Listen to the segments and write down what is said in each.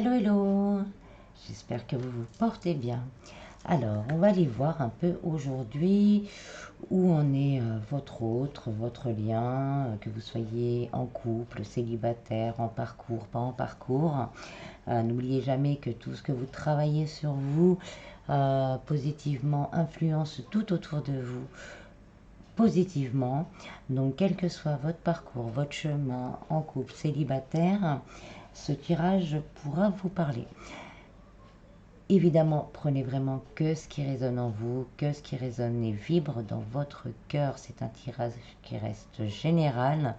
Hello, hello. J'espère que vous vous portez bien. Alors, on va aller voir un peu aujourd'hui où en est votre autre, votre lien, que vous soyez en couple, célibataire, en parcours, pas en parcours. N'oubliez jamais que tout ce que vous travaillez sur vous positivement influence tout autour de vous positivement. Donc, quel que soit votre parcours, votre chemin en couple, célibataire, ce tirage pourra vous parler. Évidemment, prenez vraiment que ce qui résonne en vous, que ce qui résonne et vibre dans votre cœur. C'est un tirage qui reste général,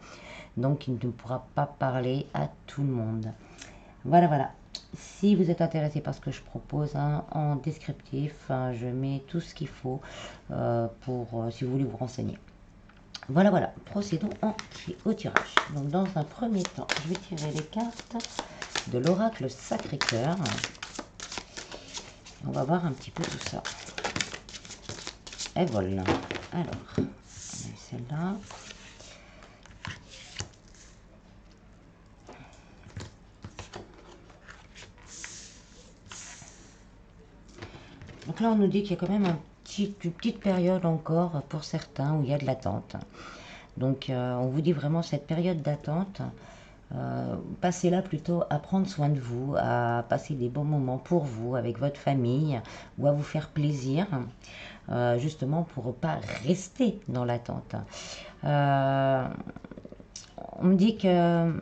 donc il ne pourra pas parler à tout le monde. Voilà, voilà. Si vous êtes intéressé par ce que je propose, en descriptif, je mets tout ce qu'il faut pour si vous voulez vous renseigner. Voilà, voilà. Procédons au tirage. Donc, dans un premier temps, je vais tirer les cartes de l'oracle Sacré-Cœur. On va voir un petit peu tout ça. Elles volent. Alors, on a celle-là. Donc là, on nous dit qu'il y a quand même une petite période encore pour certains où il y a de l'attente. Donc, on vous dit vraiment cette période d'attente. Passez-la plutôt à prendre soin de vous, à passer des bons moments pour vous, avec votre famille, ou à vous faire plaisir, justement pour ne pas rester dans l'attente. On me dit que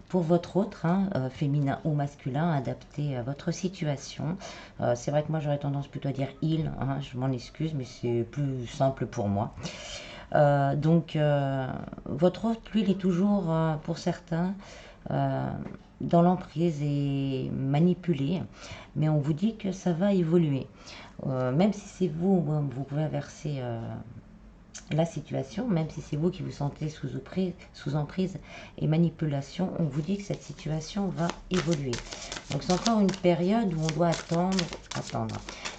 pour votre autre, féminin ou masculin, adapté à votre situation. C'est vrai que moi j'aurais tendance plutôt à dire il, je m'en excuse, mais c'est plus simple pour moi. Donc votre autre, lui, il est toujours, pour certains, dans l'emprise et manipulé, mais on vous dit que ça va évoluer. Même si c'est vous, vous pouvez inverser la situation, même si c'est vous qui vous sentez sous emprise et manipulation, on vous dit que cette situation va évoluer. Donc c'est encore une période où on doit attendre,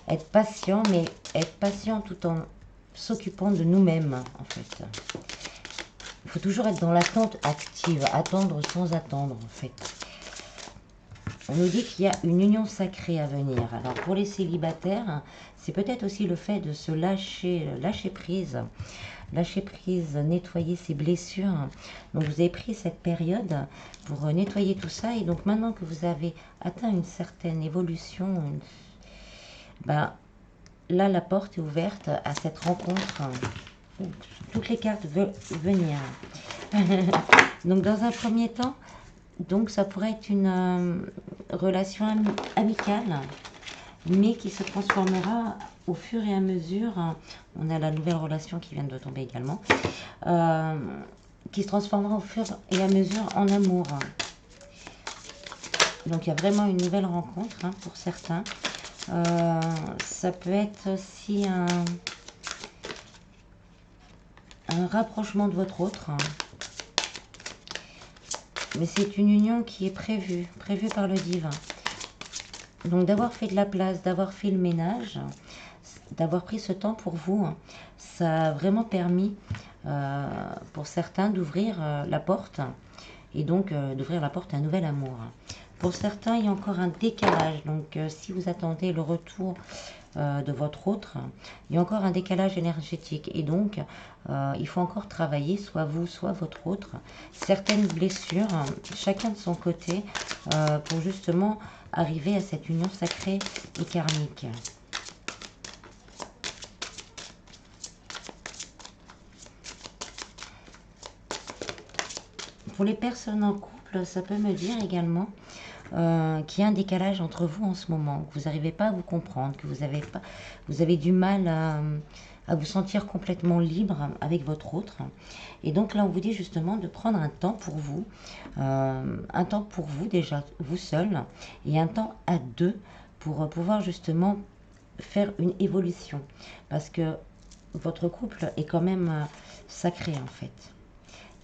être patient, mais être patient tout en s'occupant de nous-mêmes, en fait. Il faut toujours être dans l'attente active, attendre sans attendre, en fait. On nous dit qu'il y a une union sacrée à venir. Alors pour les célibataires, c'est peut-être aussi le fait de se lâcher prise, nettoyer ses blessures. Donc vous avez pris cette période pour nettoyer tout ça, et donc maintenant que vous avez atteint une certaine évolution, là la porte est ouverte à cette rencontre. Toutes les cartes veulent venir. Donc dans un premier temps, donc ça pourrait être une relation amicale, mais qui se transformera au fur et à mesure. On a la nouvelle relation qui vient de tomber également, qui se transformera au fur et à mesure en amour. Donc il y a vraiment une nouvelle rencontre pour certains. Ça peut être aussi un rapprochement de votre autre. Mais c'est une union qui est prévue par le divin. Donc d'avoir fait de la place, d'avoir fait le ménage, d'avoir pris ce temps pour vous, ça a vraiment permis pour certains d'ouvrir la porte, et donc d'ouvrir la porte à un nouvel amour. Pour certains, il y a encore un décalage. Donc si vous attendez le retour de votre autre, il y a encore un décalage énergétique, et donc il faut encore travailler, soit vous, soit votre autre, certaines blessures, chacun de son côté, pour justement arriver à cette union sacrée et karmique. Pour les personnes en couple, ça peut me dire également qu'il y a un décalage entre vous en ce moment, que vous n'arrivez pas à vous comprendre, que vous avez du mal à vous sentir complètement libre avec votre autre. Et donc là, on vous dit justement de prendre un temps pour vous déjà, vous seul, et un temps à deux pour pouvoir justement faire une évolution. Parce que votre couple est quand même sacré, en fait.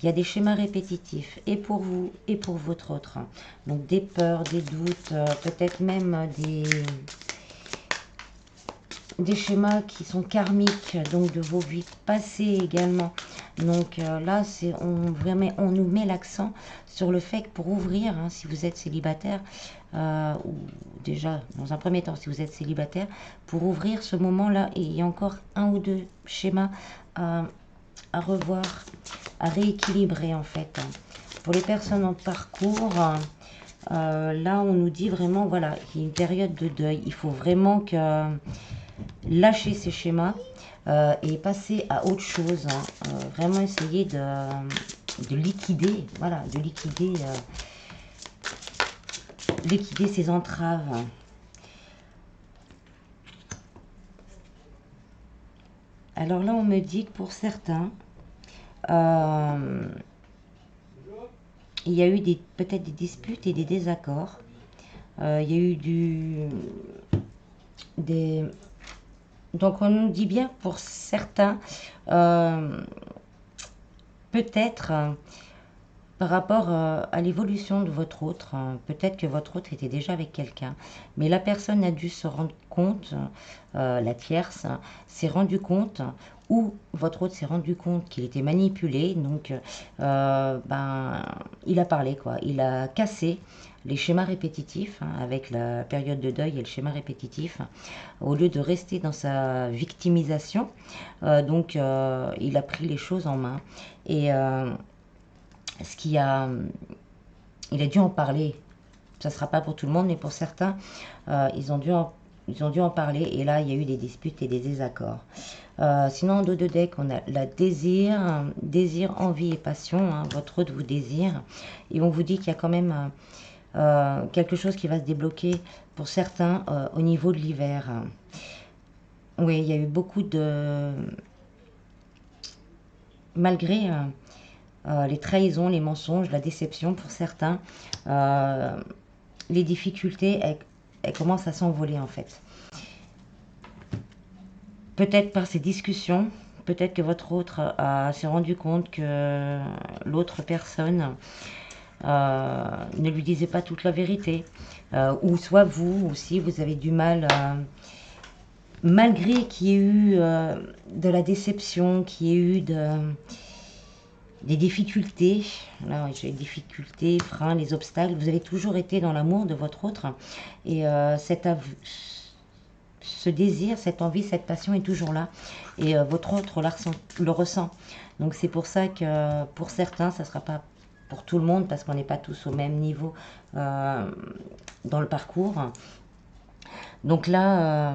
Il y a des schémas répétitifs, et pour vous, et pour votre autre. Donc des peurs, des doutes, peut-être même des schémas qui sont karmiques, donc de vos vies passées également. Donc là, on nous met l'accent sur le fait que pour ouvrir, si vous êtes célibataire, ou déjà, dans un premier temps, si vous êtes célibataire, pour ouvrir ce moment-là. Et il y a encore un ou deux schémas à revoir, à rééquilibrer en fait. Pour les personnes en parcours, là on nous dit vraiment, voilà, il y a une période de deuil. Il faut vraiment lâcher ces schémas et passer à autre chose. Vraiment essayer de liquider, voilà, de liquider ces entraves. Alors là, on me dit que pour certains, il y a eu peut-être des disputes et des désaccords. Il y a eu donc on nous dit bien pour certains, peut-être par rapport à l'évolution de votre autre, peut-être que votre autre était déjà avec quelqu'un, mais la personne a dû se rendre compte, la tierce, s'est rendu compte, ou votre autre s'est rendu compte qu'il était manipulé, donc il a parlé, quoi. Il a cassé les schémas répétitifs, avec la période de deuil et le schéma répétitif, au lieu de rester dans sa victimisation. Donc il a pris les choses en main. Et il a dû en parler. Ça ne sera pas pour tout le monde, mais pour certains, ils ont dû en parler. Et là, il y a eu des disputes et des désaccords. Sinon, en dos de deck, on a la désir, envie et passion. Votre autre vous désire. Et on vous dit qu'il y a quand même quelque chose qui va se débloquer pour certains au niveau de l'hiver. Oui, il y a eu beaucoup de... Malgré les trahisons, les mensonges, la déception pour certains, les difficultés, elles commencent à s'envoler en fait. Peut-être par ces discussions, peut-être que votre autre s'est rendu compte que l'autre personne ne lui disait pas toute la vérité, ou soit vous aussi, vous avez du mal, malgré qu'il y ait eu de la déception, qu'il y ait eu des difficultés, là j'ai des difficultés, freins, les obstacles, vous avez toujours été dans l'amour de votre autre, et ce désir, cette envie, cette passion est toujours là, et votre autre le ressent. Donc c'est pour ça que pour certains, ça ne sera pas pour tout le monde, parce qu'on n'est pas tous au même niveau dans le parcours. Donc là,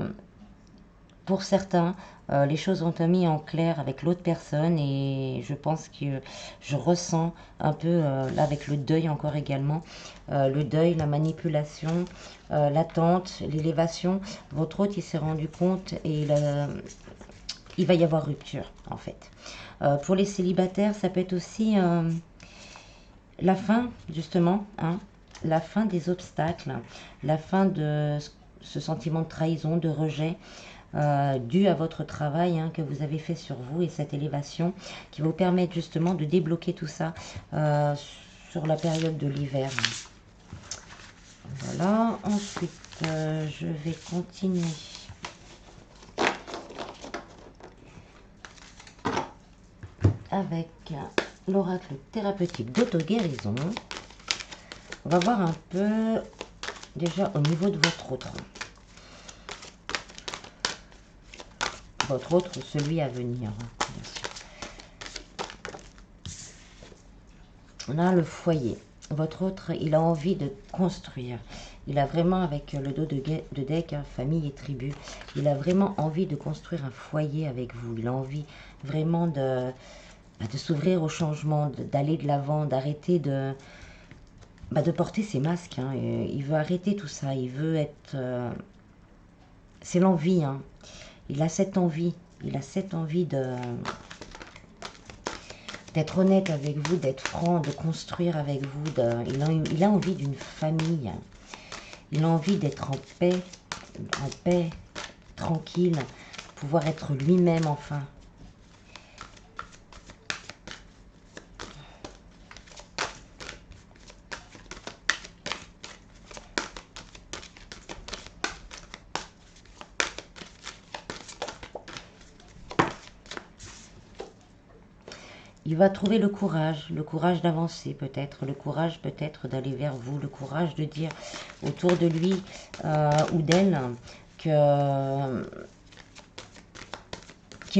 pour certains, les choses ont été mises en clair avec l'autre personne, et je pense que je ressens un peu, là avec le deuil encore également, le deuil, la manipulation, l'attente, l'élévation. Votre autre, il s'est rendu compte et il va y avoir rupture en fait. Pour les célibataires, ça peut être aussi la fin justement, la fin des obstacles, la fin de ce sentiment de trahison, de rejet, dû à votre travail que vous avez fait sur vous, et cette élévation qui va vous permettre justement de débloquer tout ça sur la période de l'hiver. Voilà, ensuite je vais continuer avec l'oracle thérapeutique d'auto-guérison. On va voir un peu déjà au niveau de votre autre. Votre autre, celui à venir, bien sûr. On a le foyer. Votre autre, il a envie de construire. Il a vraiment, avec le dos de deck, famille et tribu, il a vraiment envie de construire un foyer avec vous. Il a envie vraiment de s'ouvrir au changement, d'aller de l'avant, d'arrêter de porter ses masques. Il veut arrêter tout ça. Il veut être... c'est l'envie. Il a cette envie. Il a cette envie d'être honnête avec vous, d'être franc, de construire avec vous. Il a envie d'une famille. Il a envie d'être en paix, tranquille, pouvoir être lui-même enfin. Il va trouver le courage d'avancer peut-être, le courage peut-être d'aller vers vous, le courage de dire autour de lui ou d'elle qui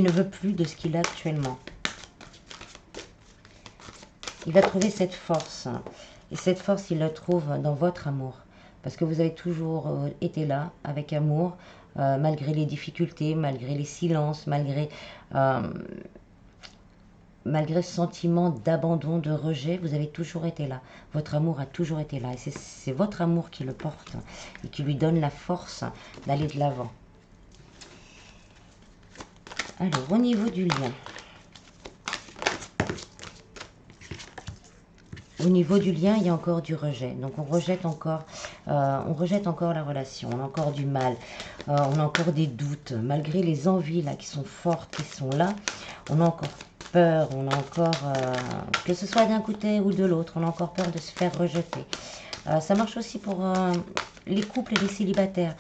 ne veut plus de ce qu'il a actuellement. Il va trouver cette force. Et cette force, il la trouve dans votre amour. Parce que vous avez toujours été là, avec amour, malgré les difficultés, malgré les silences, malgré ce sentiment d'abandon, de rejet, vous avez toujours été là. Votre amour a toujours été là. Et c'est votre amour qui le porte et qui lui donne la force d'aller de l'avant. Alors, au niveau du lien. Au niveau du lien, il y a encore du rejet. Donc, on rejette encore la relation. On a encore du mal. On a encore des doutes. Malgré les envies là qui sont fortes, qui sont là, on a encore peur. On a encore, que ce soit d'un côté ou de l'autre, on a encore peur de se faire rejeter. Ça marche aussi pour les couples et les célibataires.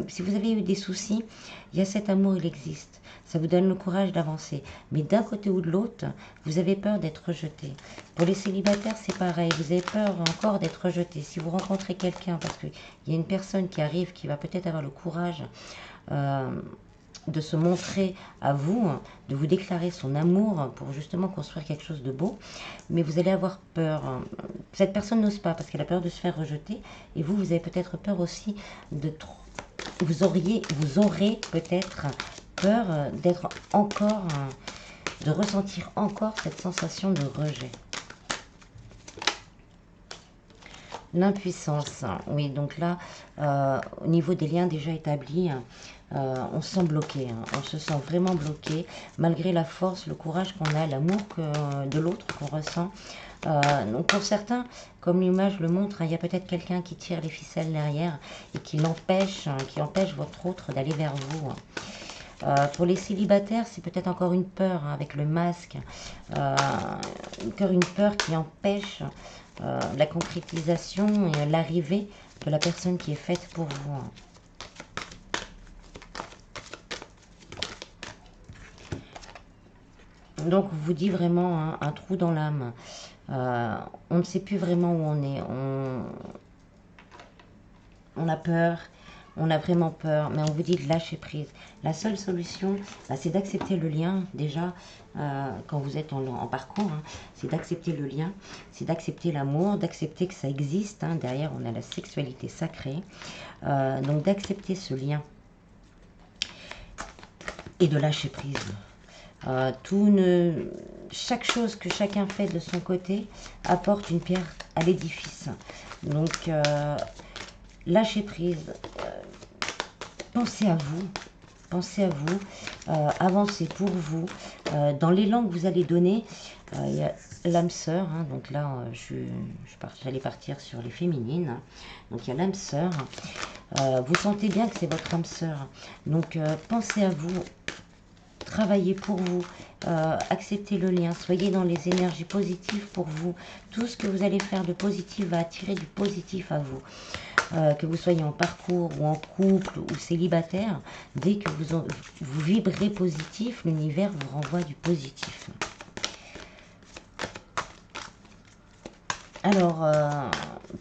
Si vous avez eu des soucis, il y a cet amour, il existe. Ça vous donne le courage d'avancer. Mais d'un côté ou de l'autre, vous avez peur d'être rejeté. Pour les célibataires, c'est pareil. Vous avez peur encore d'être rejeté. Si vous rencontrez quelqu'un, parce qu'il y a une personne qui arrive, qui va peut-être avoir le courage de se montrer à vous, de vous déclarer son amour pour justement construire quelque chose de beau, mais vous allez avoir peur. Cette personne n'ose pas parce qu'elle a peur de se faire rejeter, et vous avez peut-être peur aussi de trop. Vous aurez peut-être peur d'être encore, de ressentir encore cette sensation de rejet. L'impuissance, oui, donc là, au niveau des liens déjà établis, on se sent bloqué, on se sent vraiment bloqué, malgré la force, le courage qu'on a, l'amour de l'autre qu'on ressent. Donc pour certains, comme l'image le montre, il y a peut-être quelqu'un qui tire les ficelles derrière et qui empêche votre autre d'aller vers vous. Pour les célibataires, c'est peut-être encore une peur avec le masque, encore une peur qui empêche la concrétisation et l'arrivée de la personne qui est faite pour vous. Donc, on vous dit vraiment un trou dans l'âme. On ne sait plus vraiment où on est. On a peur. On a vraiment peur, mais on vous dit de lâcher prise. La seule solution, c'est d'accepter le lien, déjà, quand vous êtes en parcours, c'est d'accepter le lien, c'est d'accepter l'amour, d'accepter que ça existe. Derrière, on a la sexualité sacrée. Donc, d'accepter ce lien et de lâcher prise. Chaque chose que chacun fait de son côté apporte une pierre à l'édifice. Donc, lâchez prise. Pensez à vous, avancez pour vous. Dans l'élan que vous allez donner, il y a l'âme sœur, donc là, j'allais partir sur les féminines. Donc, il y a l'âme sœur. Vous sentez bien que c'est votre âme sœur. Donc, pensez à vous, travaillez pour vous, acceptez le lien, soyez dans les énergies positives pour vous. Tout ce que vous allez faire de positif va attirer du positif à vous. Que vous soyez en parcours ou en couple ou célibataire, dès que vous vibrez positif, l'univers vous renvoie du positif. Alors,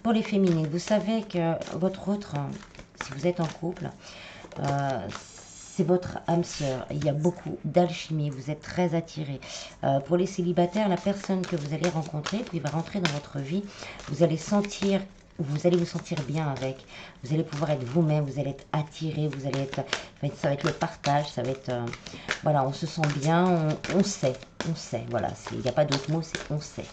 pour les féminines, vous savez que votre autre, si vous êtes en couple, c'est votre âme sœur. Il y a beaucoup d'alchimie, vous êtes très attirés. Pour les célibataires, la personne que vous allez rencontrer, qui va rentrer dans votre vie, vous allez vous sentir bien avec. Vous allez pouvoir être vous-même, vous allez être attiré, ça va être le partage, ça va être, voilà, on se sent bien, on sait, voilà, il n'y a pas d'autre mot, c'est on sait.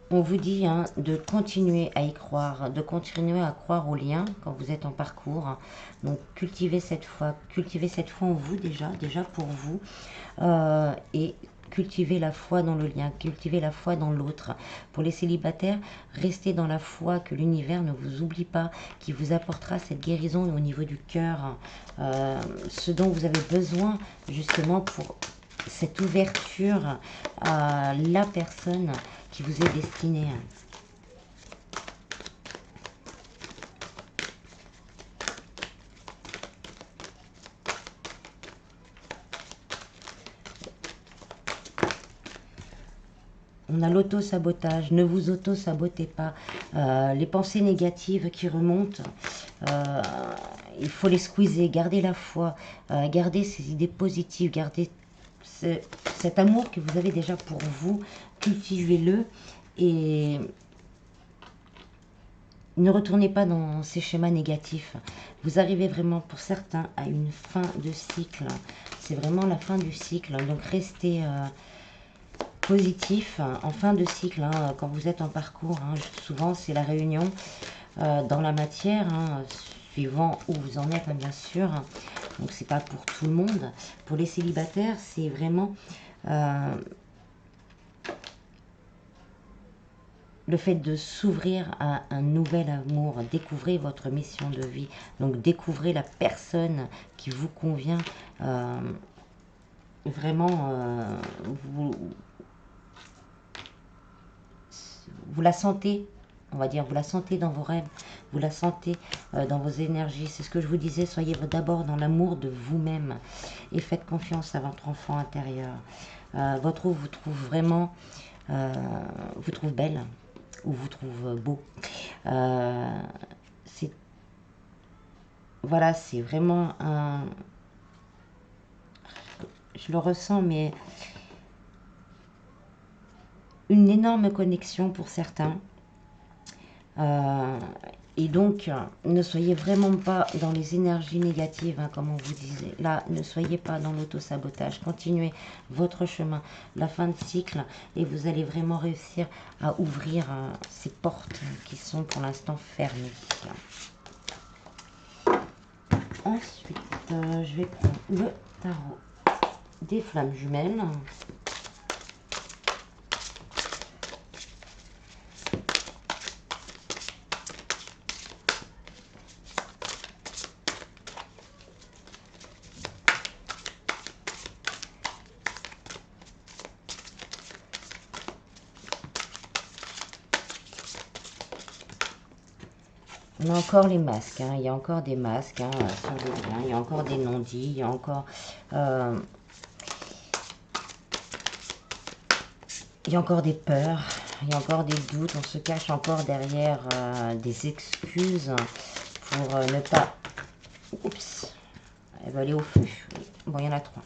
On vous dit de continuer à y croire, de continuer à croire au lien quand vous êtes en parcours. Donc cultivez cette foi en vous déjà pour vous. Et cultivez la foi dans le lien, cultivez la foi dans l'autre. Pour les célibataires, restez dans la foi que l'univers ne vous oublie pas, qui vous apportera cette guérison au niveau du cœur. Ce dont vous avez besoin justement pour cette ouverture à la personne qui vous est destinée. On a l'auto-sabotage. Ne vous auto-sabotez pas. Les pensées négatives qui remontent, il faut les squeezer. Gardez la foi. Gardez ces idées positives. Gardez cet amour que vous avez déjà pour vous. Cultivez-le. Et ne retournez pas dans ces schémas négatifs. Vous arrivez vraiment, pour certains, à une fin de cycle. C'est vraiment la fin du cycle. Donc, restez positif en fin de cycle. Hein, quand vous êtes en parcours, hein, souvent, c'est la réunion dans la matière, hein, suivant où vous en êtes, hein, bien sûr. Donc, c'est pas pour tout le monde. Pour les célibataires, c'est vraiment... le fait de s'ouvrir à un nouvel amour, découvrez votre mission de vie, donc découvrez la personne qui vous convient, vraiment, vous la sentez, on va dire, vous la sentez dans vos rêves, vous la sentez dans vos énergies, c'est ce que je vous disais, soyez d'abord dans l'amour de vous-même et faites confiance à votre enfant intérieur. Votre eau vous trouve vraiment, vous trouve belle, ou vous trouve beau. Voilà, c'est vraiment un... Je le ressens, mais une énorme connexion pour certains. Et donc, ne soyez vraiment pas dans les énergies négatives, hein, comme on vous disait. Là, ne soyez pas dans l'auto-sabotage. Continuez votre chemin, la fin de cycle, et vous allez vraiment réussir à ouvrir ces portes qui sont pour l'instant fermées. Ensuite, je vais prendre le tarot des flammes jumelles. On a encore les masques, hein. Il y a encore des masques hein, sur les liens, il y a encore des non-dits, il y a encore... il y a encore des peurs, il y a encore des doutes, on se cache encore derrière des excuses pour ne pas... Oups, elle va aller au feu. Bon, il y en a 3.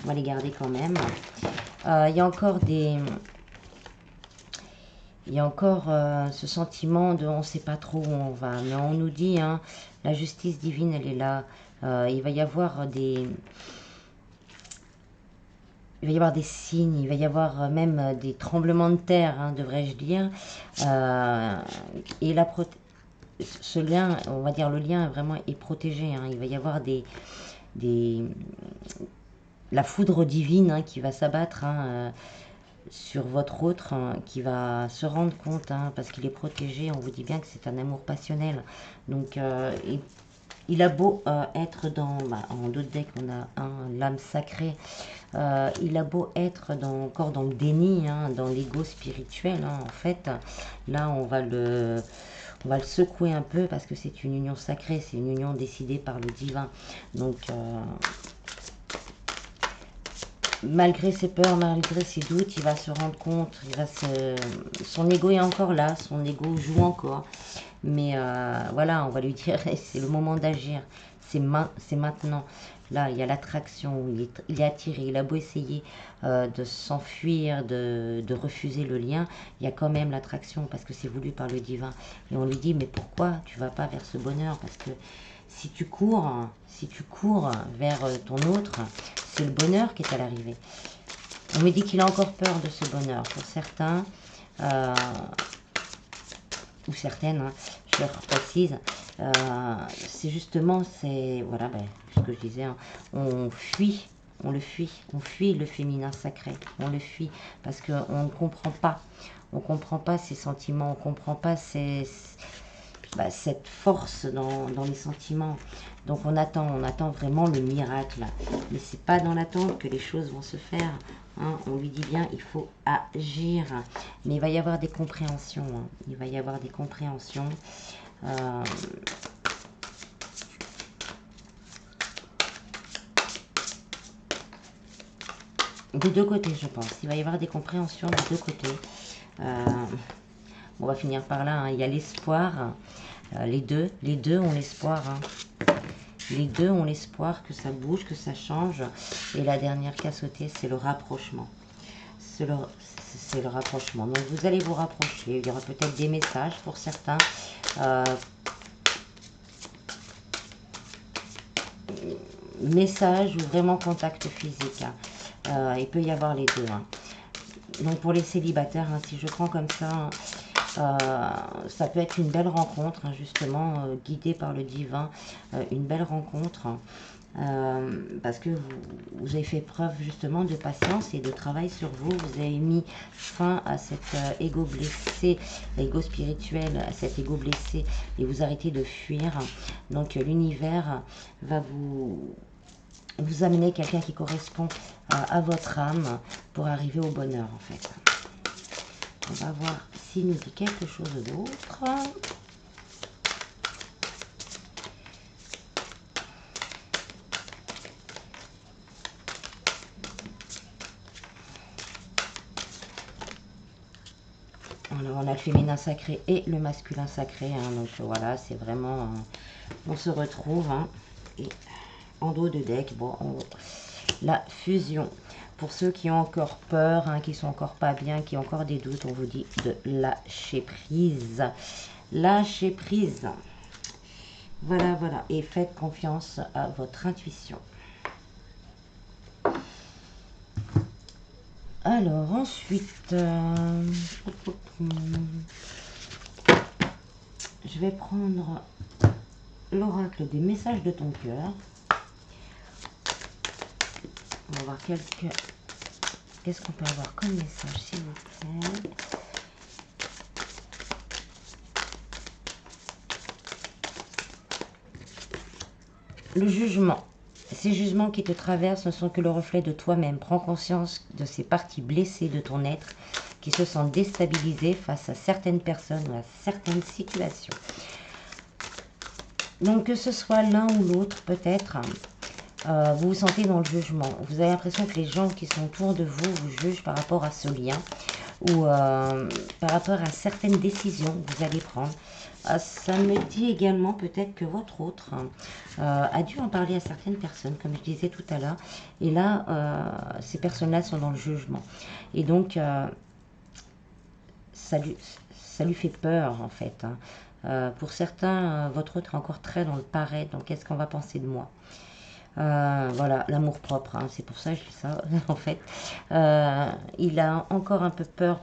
On va les garder quand même. Il y a encore des... Il y a encore ce sentiment de on ne sait pas trop où on va. Mais on nous dit, hein, la justice divine, elle est là. Il va y avoir des... Il va y avoir des signes, il va y avoir même des tremblements de terre, hein, devrais-je dire. Et ce lien, on va dire le lien vraiment est protégé. Hein. Il va y avoir la foudre divine hein, qui va s'abattre hein, sur votre autre, hein, qui va se rendre compte, hein, parce qu'il est protégé. On vous dit bien que c'est un amour passionnel. Donc, il a beau être dans... en d'autres decks, on a l'âme sacrée. Il a beau être encore dans le déni, hein, dans l'ego spirituel, hein, en fait. Là, on va le secouer un peu parce que c'est une union sacrée, c'est une union décidée par le divin. Donc, malgré ses peurs, malgré ses doutes, il va se rendre compte, son ego est encore là, son ego joue encore. Mais voilà, on va lui dire, c'est le moment d'agir, c'est maintenant. Là, il y a l'attraction, il est attiré, il a beau essayer de s'enfuir, de refuser le lien, il y a quand même l'attraction parce que c'est voulu par le divin. Et on lui dit, mais pourquoi tu vas pas vers ce bonheur? Parce que si tu cours vers ton autre, c'est le bonheur qui est à l'arrivée. On me dit qu'il a encore peur de ce bonheur. Pour certains, ou certaines, hein, je leur précise, c'est justement, voilà, ce que je disais, hein, on fuit le féminin sacré, on le fuit parce qu'on ne comprend pas, ces sentiments, on ne comprend pas cette force dans les sentiments. Donc on attend vraiment le miracle, mais c'est pas dans l'attente que les choses vont se faire. Hein, on lui dit bien, il faut agir, mais il va y avoir des compréhensions. Hein, il va y avoir des compréhensions. Des deux côtés, je pense. Il va y avoir des compréhensions des deux côtés. On va finir par là, hein. Il y a l'espoir. Les deux ont l'espoir. Hein. Les deux ont l'espoir que ça bouge, que ça change. Et la dernière qui a sauté, c'est le rapprochement. C'est le rapprochement. Donc vous allez vous rapprocher. Il y aura peut-être des messages pour certains. Message ou vraiment contact physique. Hein. Il peut y avoir les deux. Hein. Donc pour les célibataires, hein, si je prends comme ça, ça peut être une belle rencontre, hein, justement, guidée par le divin, une belle rencontre, parce que vous avez fait preuve justement de patience et de travail sur vous. Vous avez mis fin à cet ego blessé, l'ego spirituel, à cet ego blessé, et vous arrêtez de fuir. Donc l'univers va vous amener quelqu'un qui correspond à votre âme pour arriver au bonheur, en fait. On va voir s'il nous dit quelque chose d'autre. Alors, on a le féminin sacré et le masculin sacré. Hein, donc voilà, c'est vraiment... on se retrouve. Hein, et en dos de deck, bon, la fusion. Pour ceux qui ont encore peur, hein, qui sont encore pas bien, qui ont encore des doutes, on vous dit de lâcher prise. Lâcher prise. Voilà, voilà. Et faites confiance à votre intuition. Alors, ensuite, je vais prendre l'oracle des messages de ton cœur. On va voir qu'est-ce qu'on peut avoir comme message, s'il vous plaît. Le jugement. Ces jugements qui te traversent ne sont que le reflet de toi-même. Prends conscience de ces parties blessées de ton être qui se sentent déstabilisées face à certaines personnes ou à certaines situations. Donc que ce soit l'un ou l'autre, peut-être, vous vous sentez dans le jugement. Vous avez l'impression que les gens qui sont autour de vous vous jugent par rapport à ce lien ou par rapport à certaines décisions que vous allez prendre. Ça me dit également peut-être que votre autre a dû en parler à certaines personnes, comme je disais tout à l'heure. Et là, ces personnes-là sont dans le jugement. Et donc, ça lui fait peur, en fait. Hein. Pour certains, votre autre est encore très dans le paraître. Donc, qu'est-ce qu'on va penser de moi? Voilà, l'amour propre, hein, c'est pour ça que je dis ça, en fait. Il a encore un peu peur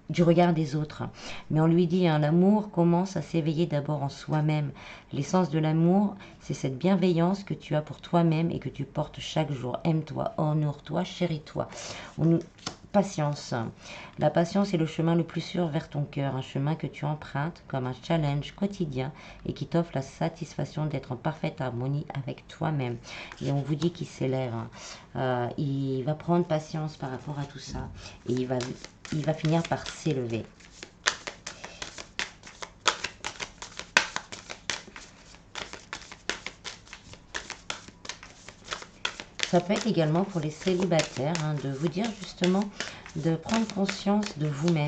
du regard des autres. Mais on lui dit, hein, l'amour commence à s'éveiller d'abord en soi-même. L'essence de l'amour, c'est cette bienveillance que tu as pour toi-même et que tu portes chaque jour. Aime-toi, honore-toi, chéris-toi. Patience. La patience est le chemin le plus sûr vers ton cœur, un chemin que tu empruntes comme un challenge quotidien et qui t'offre la satisfaction d'être en parfaite harmonie avec toi-même. Et on vous dit qu'il s'élève. Il va prendre patience par rapport à tout ça et il va finir par s'élever. Ça peut être également pour les célibataires, hein, de vous dire justement de prendre conscience de vous-même,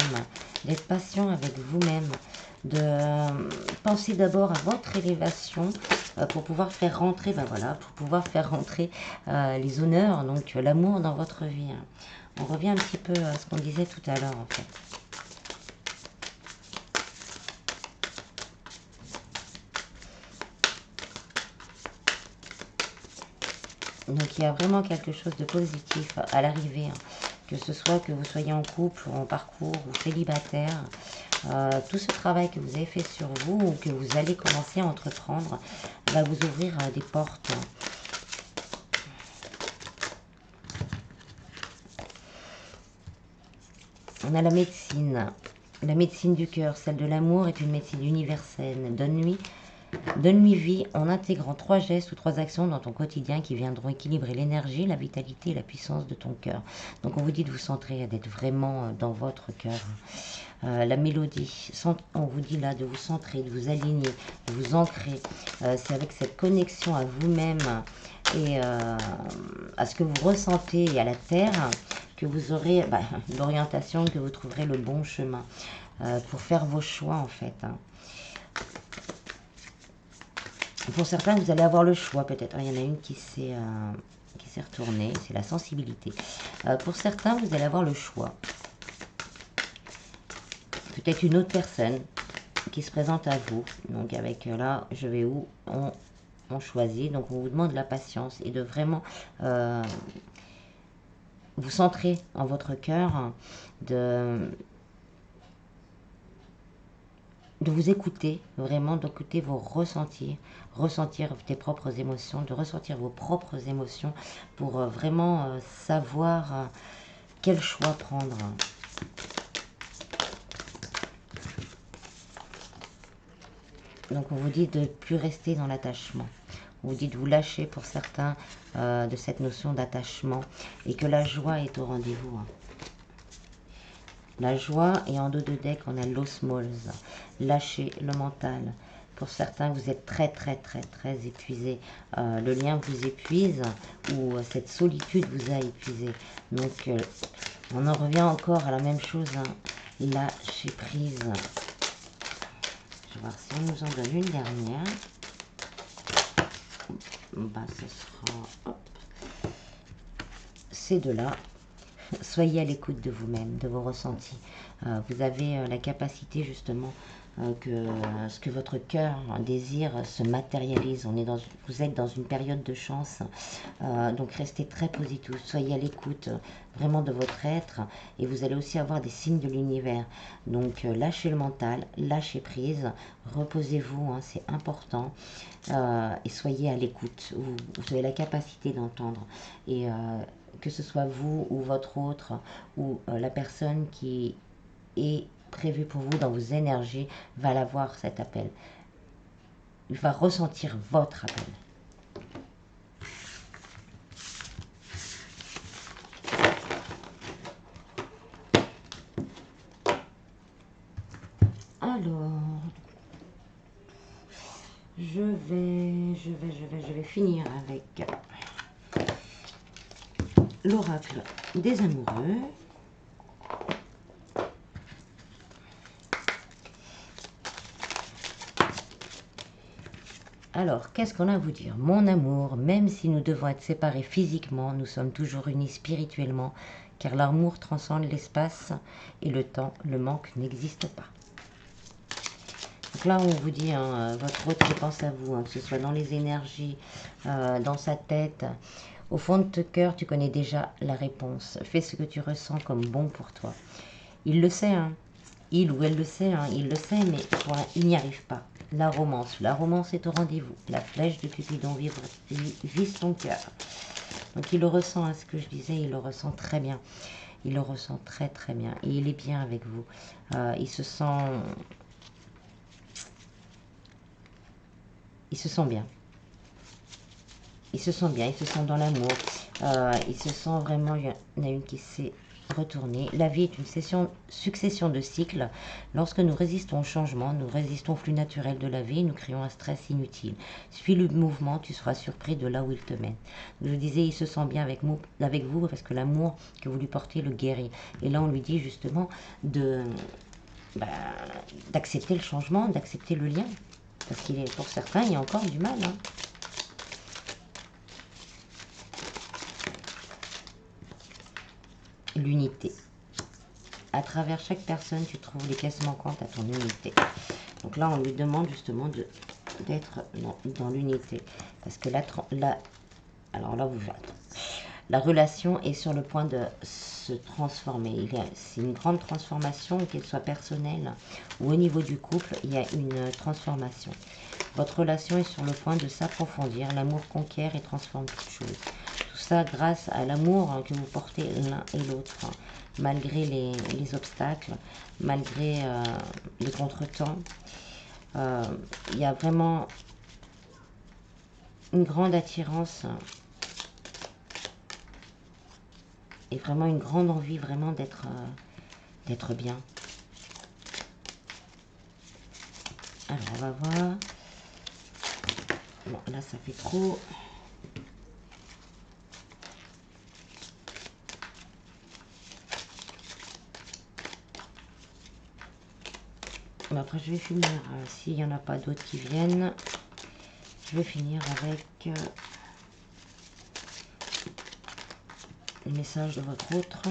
d'être patient avec vous-même, de penser d'abord à votre élévation pour pouvoir faire rentrer, pour pouvoir faire rentrer les honneurs, donc l'amour dans votre vie. Hein. On revient un petit peu à ce qu'on disait tout à l'heure en fait. Donc il y a vraiment quelque chose de positif à l'arrivée, hein. Que ce soit que vous soyez en couple, ou en parcours, ou célibataire. Tout ce travail que vous avez fait sur vous ou que vous allez commencer à entreprendre va vous ouvrir des portes. On a la médecine du cœur, celle de l'amour est une médecine universelle. Donne-lui vie en intégrant 3 gestes ou 3 actions dans ton quotidien qui viendront équilibrer l'énergie, la vitalité et la puissance de ton cœur. Donc on vous dit de vous centrer, d'être vraiment dans votre cœur. La mélodie, on vous dit là de vous centrer, de vous aligner, de vous ancrer. C'est avec cette connexion à vous-même et à ce que vous ressentez et à la terre, que vous aurez l'orientation, que vous trouverez le bon chemin pour faire vos choix en fait. Hein. Pour certains, vous allez avoir le choix peut-être. Il y en a une qui s'est retournée, c'est la sensibilité. Pour certains, vous allez avoir le choix. Peut-être une autre personne qui se présente à vous. Donc avec là, je vais où on choisit. Donc on vous demande de la patience et de vraiment vous centrer en votre cœur, de vous écouter, vraiment d'écouter vos ressentis, ressentir tes propres émotions, de ressentir vos propres émotions pour vraiment savoir quel choix prendre. Donc on vous dit de ne plus rester dans l'attachement. On vous dit de vous lâcher pour certains de cette notion d'attachement et que la joie est au rendez-vous. Hein. La joie, et en dos de deck, on a l'osmose, lâcher le mental. Pour certains, vous êtes très épuisé. Le lien vous épuise ou cette solitude vous a épuisé. Donc, on en revient encore à la même chose, hein. Lâcher prise. Je vais voir si on nous en donne une dernière. Ce sera ces deux-là. Soyez à l'écoute de vous-même, de vos ressentis. Vous avez la capacité justement que ce que votre cœur désire se matérialise. Vous êtes dans une période de chance, donc restez très positif. Soyez à l'écoute vraiment de votre être et vous allez aussi avoir des signes de l'univers. Donc lâchez le mental, lâchez prise, reposez-vous, hein, c'est important. Et soyez à l'écoute. Vous avez la capacité d'entendre et que ce soit vous ou votre autre ou la personne qui est prévue pour vous dans vos énergies va l'avoir cet appel. Il va ressentir votre appel. Alors, je vais finir avec l'oracle des amoureux. Alors, qu'est-ce qu'on a à vous dire? Mon amour, même si nous devons être séparés physiquement, nous sommes toujours unis spirituellement, car l'amour transcende l'espace et le temps, le manque n'existe pas. Donc là, on vous dit, hein, votre autre qui pense à vous, hein, que ce soit dans les énergies, dans sa tête, au fond de ton cœur, tu connais déjà la réponse. Fais ce que tu ressens comme bon pour toi. Il le sait, hein. Il ou elle le sait, hein. Il le sait, mais il n'y arrive pas. La romance est au rendez-vous. La flèche de Cupidon vise son cœur. Donc il le ressent, hein, ce que je disais, il le ressent très bien. Il le ressent très bien. Et il est bien avec vous. Il se sent bien. Il se sent bien, il se sent dans l'amour. Il se sent vraiment, il y en a une qui s'est retournée. La vie est une succession de cycles. Lorsque nous résistons au changement, nous résistons au flux naturel de la vie, nous créons un stress inutile. Suis le mouvement, tu seras surpris de là où il te mène. Je vous disais, il se sent bien avec vous parce que l'amour que vous lui portez le guérit. Et là, on lui dit justement d'accepter le changement, d'accepter le lien. Parce qu'il est, pour certains, il y a encore du mal, hein. L'unité. À travers chaque personne, tu trouves les pièces manquantes à ton unité. Donc là, on lui demande justement d'être dans l'unité. Parce que alors là, la relation est sur le point de se transformer. C'est une grande transformation, qu'elle soit personnelle ou au niveau du couple, il y a une transformation. Votre relation est sur le point de s'approfondir. L'amour conquiert et transforme toute chose. Tout ça grâce à l'amour que vous portez l'un et l'autre, hein, malgré les obstacles, malgré les contretemps. Il y a vraiment une grande attirance et vraiment une grande envie vraiment d'être bien. Alors, on va voir. Bon, là, ça fait trop. Mais après, je vais finir, s'il n'y en a pas d'autres qui viennent, je vais finir avec le message de votre autre.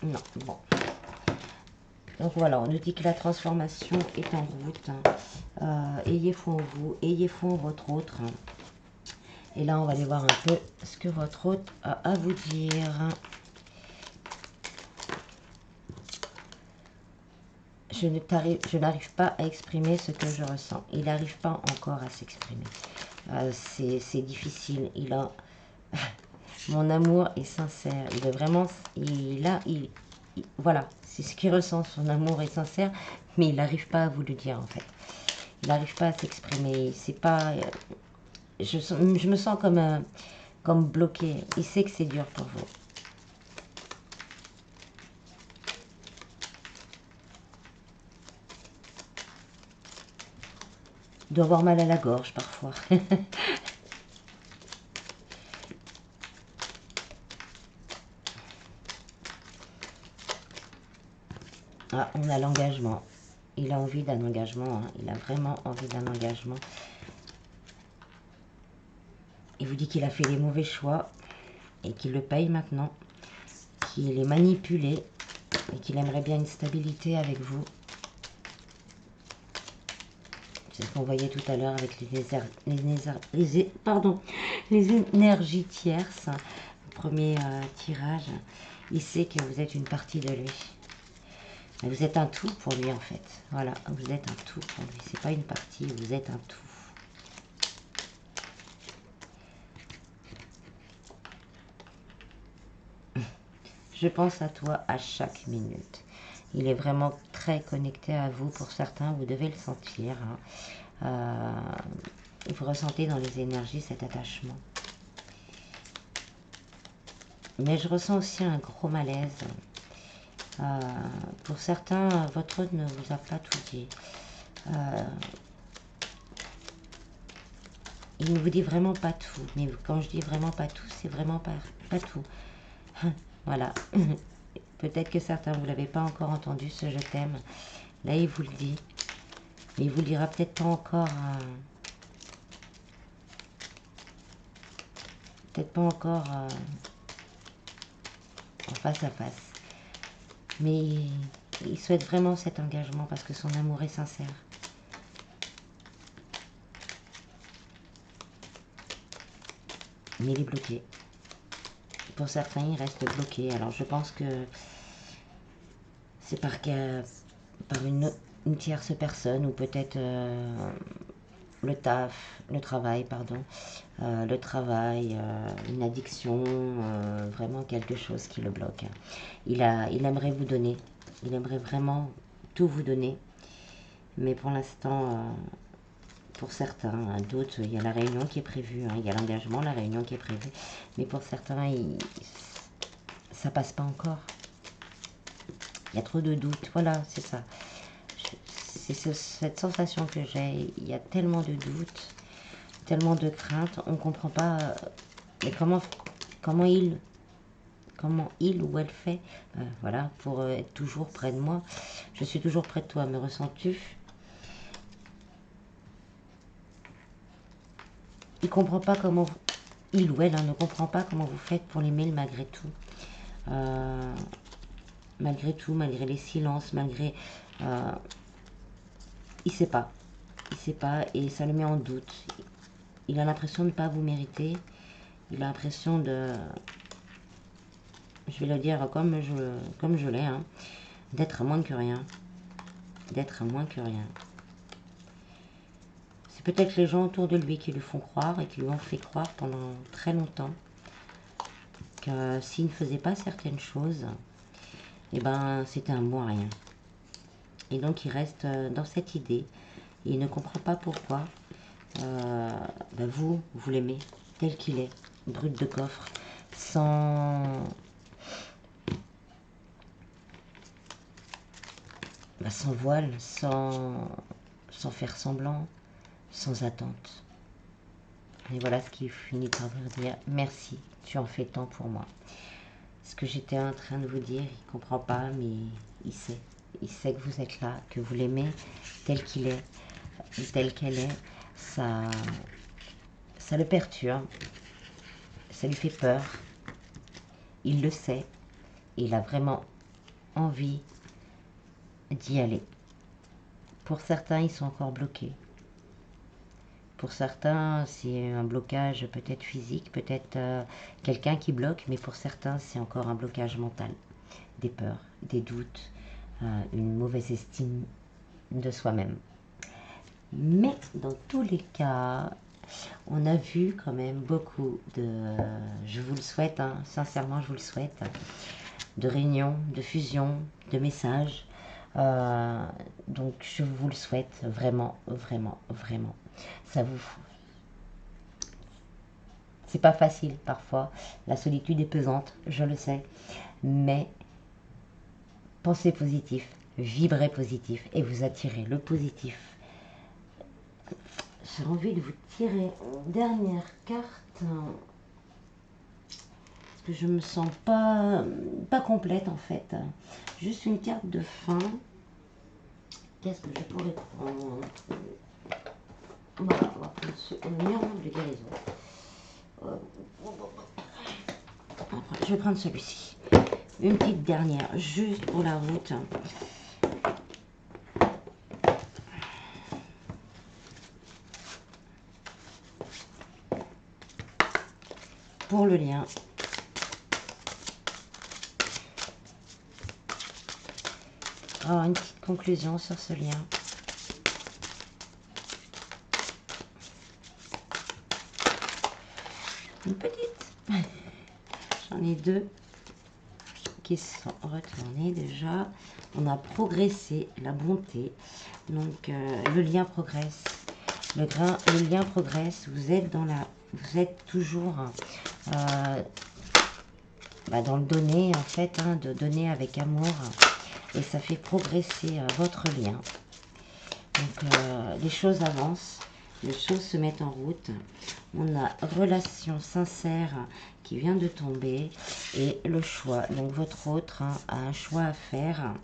Non, bon. Donc voilà, on nous dit que la transformation est en route. Ayez foi en vous, ayez foi en votre autre. Et là, on va aller voir un peu ce que votre autre a à vous dire. Je n'arrive pas à exprimer ce que je ressens. Il n'arrive pas encore à s'exprimer. C'est difficile. Mon amour est sincère. Il est vraiment... voilà, c'est ce qu'il ressent. Son amour est sincère, mais il n'arrive pas à vous le dire, en fait. Il n'arrive pas à s'exprimer. C'est pas... je me sens comme bloqué. Il sait que c'est dur pour vous. Il doit avoir mal à la gorge, parfois. Ah, on a l'engagement. Il a envie d'un engagement. Hein. Il a vraiment envie d'un engagement. Il vous dit qu'il a fait les mauvais choix et qu'il le paye maintenant. Qu'il est manipulé et qu'il aimerait bien une stabilité avec vous. C'est ce qu'on voyait tout à l'heure avec les énergies tierces. Le premier tirage. Il sait que vous êtes une partie de lui. Vous êtes un tout pour lui, en fait. Voilà, vous êtes un tout pour lui. C'est pas une partie, vous êtes un tout. Je pense à toi à chaque minute. Il est vraiment très connecté à vous. Pour certains, vous devez le sentir. Hein. Vous ressentez dans les énergies cet attachement. Mais je ressens aussi un gros malaise. Pour certains, votre autre ne vous a pas tout dit. Il ne vous dit vraiment pas tout. Mais quand je dis vraiment pas tout, c'est vraiment pas tout. Voilà. Peut-être que certains, vous ne l'avez pas encore entendu, ce je t'aime. Là, il vous le dit. Mais il vous le dira peut-être pas encore... peut-être pas encore en face à face. Mais il souhaite vraiment cet engagement parce que son amour est sincère. Mais il est bloqué. Pour certains, il reste bloqué. Alors, je pense que c'est par une tierce personne ou peut-être le travail, une addiction, vraiment quelque chose qui le bloque. Il aimerait vous donner, il aimerait vraiment tout vous donner, mais pour l'instant, pour certains, d'autres, il y a la réunion qui est prévue, hein, il y a l'engagement, la réunion qui est prévue, mais pour certains, ça passe pas encore. Il y a trop de doutes, voilà, c'est ça. C'est cette sensation que j'ai, il y a tellement de doutes, tellement de craintes, on ne comprend pas mais comment il ou elle fait, voilà, pour être toujours près de moi. Je suis toujours près de toi, me ressens-tu? Il comprend pas comment il ou elle ne comprend pas comment vous faites pour l'aimer malgré tout. Malgré tout, malgré les silences, malgré... il sait pas. Il sait pas et ça le met en doute. Il a l'impression de ne pas vous mériter. Il a l'impression de... je vais le dire comme je l'ai, hein, d'être moins que rien. D'être moins que rien. C'est peut-être les gens autour de lui qui lui font croire et qui lui ont fait croire pendant très longtemps que s'il ne faisait pas certaines choses, eh ben, c'était un bon à rien. Et donc il reste dans cette idée. Et il ne comprend pas pourquoi vous l'aimez tel qu'il est, brut de coffre, sans voile, sans faire semblant, sans attente. Et voilà ce qu'il finit par vous dire. Merci, tu en fais tant pour moi. Ce que j'étais en train de vous dire, il ne comprend pas, mais il sait. Il sait que vous êtes là, que vous l'aimez tel qu'il est, telle qu'elle est. Ça le perturbe, ça lui fait peur. Il le sait. Il a vraiment envie d'y aller. Pour certains, ils sont encore bloqués. Pour certains, c'est un blocage peut-être physique, peut-être quelqu'un qui bloque, mais pour certains, c'est encore un blocage mental. Des peurs, des doutes, une mauvaise estime de soi-même. Mais dans tous les cas, on a vu quand même beaucoup de, je vous le souhaite, hein, sincèrement je vous le souhaite, de réunions, de fusions, de messages. Donc je vous le souhaite vraiment, vraiment, vraiment. Ça vous... C'est pas facile parfois, la solitude est pesante, je le sais, mais pensez positif, vibrez positif et vous attirez le positif. J'ai envie de vous tirer une dernière carte parce que je me sens pas complète en fait. Juste une carte de fin. Qu'est-ce que je pourrais prendre? Voilà, on va prendre le miroir de guérison. Je vais prendre celui-ci. Une petite dernière, juste pour la route. Pour le lien. Alors, une petite conclusion sur ce lien. Une petite. J'en ai deux qui sont retournés déjà. On a progressé, la bonté. Donc, le lien progresse. Le lien progresse. Vous êtes toujours dans le donner, en fait, hein, de donner avec amour. Et ça fait progresser votre lien. Donc, les choses avancent. Les choses se mettent en route. On a relation sincère qui vient de tomber et le choix. Donc votre autre a un choix à faire.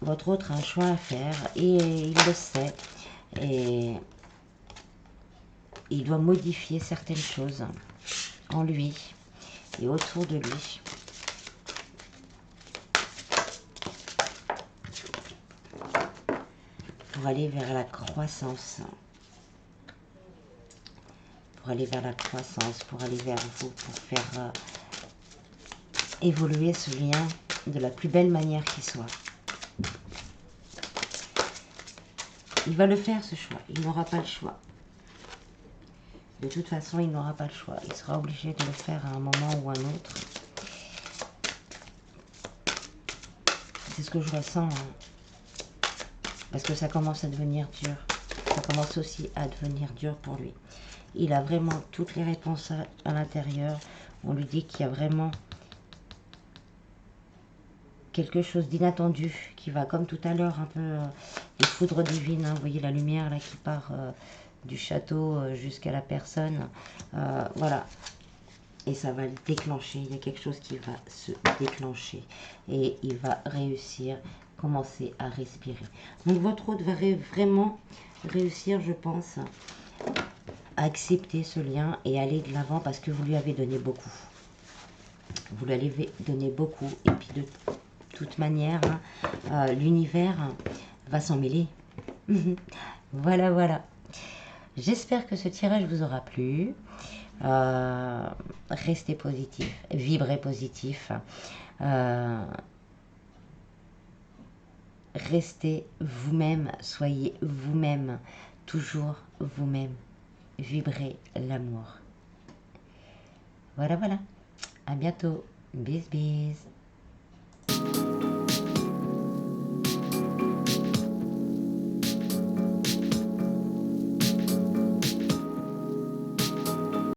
Votre autre a un choix à faire et il le sait. Et il doit modifier certaines choses en lui et autour de lui. Pour aller vers la croissance. Pour aller vers la croissance, pour aller vers vous, pour faire évoluer ce lien de la plus belle manière qui soit. Il va le faire ce choix, il n'aura pas le choix. De toute façon, il n'aura pas le choix. Il sera obligé de le faire à un moment ou à un autre. C'est ce que je ressens. Hein. Parce que ça commence à devenir dur. Ça commence aussi à devenir dur pour lui. Il a vraiment toutes les réponses à l'intérieur. On lui dit qu'il y a vraiment quelque chose d'inattendu qui va, comme tout à l'heure, un peu les foudres divines. Hein, vous voyez la lumière là qui part du château jusqu'à la personne. Voilà. Et ça va le déclencher. Il y a quelque chose qui va se déclencher. Et il va réussir, commencer à respirer. Donc votre hôte va vraiment réussir, je pense, à accepter ce lien et aller de l'avant parce que vous lui avez donné beaucoup. Vous lui avez donné beaucoup. Et puis de toute manière, hein, l'univers va s'en mêler. Voilà, voilà. J'espère que ce tirage vous aura plu. Restez positif, vibrez positif. Restez vous-même, soyez vous-même, toujours vous-même. Vibrez l'amour. Voilà, voilà. À bientôt. Bis, bis.